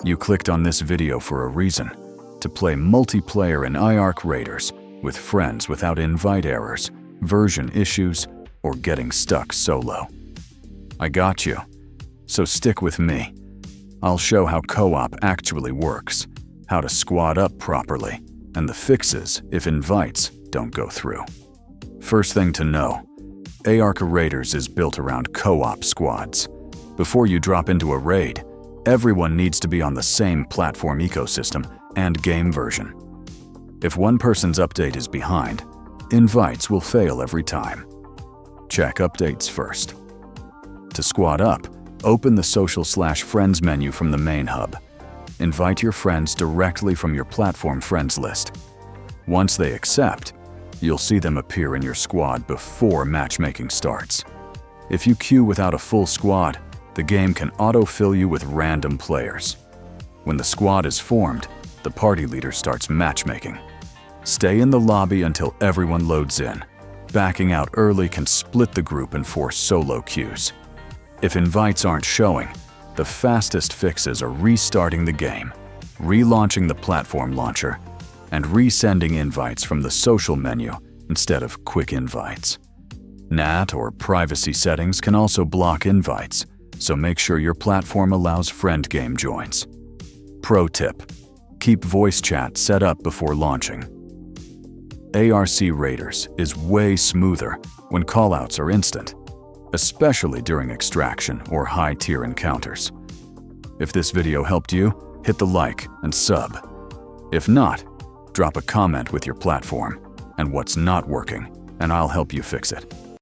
You clicked on this video for a reason: to play multiplayer in IARC Raiders with friends without invite errors, version issues, or getting stuck solo. I got you. So stick with me. I'll show how co-op actually works, how to squad up properly, and the fixes if invites don't go through. First thing to know, IARC Raiders is built around co-op squads. Before you drop into a raid, everyone needs to be on the same platform ecosystem and game version. If one person's update is behind, invites will fail every time. Check updates first. To squad up, open the Social/Friends menu from the main hub. Invite your friends directly from your platform friends list. Once they accept, you'll see them appear in your squad before matchmaking starts. If you queue without a full squad, the game can auto-fill you with random players. When the squad is formed, the party leader starts matchmaking. Stay in the lobby until everyone loads in. Backing out early can split the group and force solo queues. If invites aren't showing, the fastest fixes are restarting the game, relaunching the platform launcher, and resending invites from the social menu instead of quick invites. NAT or privacy settings can also block invites, so make sure your platform allows friend game joins. Pro tip: keep voice chat set up before launching. IARC Raiders is way smoother when callouts are instant, especially during extraction or high-tier encounters. If this video helped you, hit the like and sub. If not, drop a comment with your platform and what's not working, and I'll help you fix it.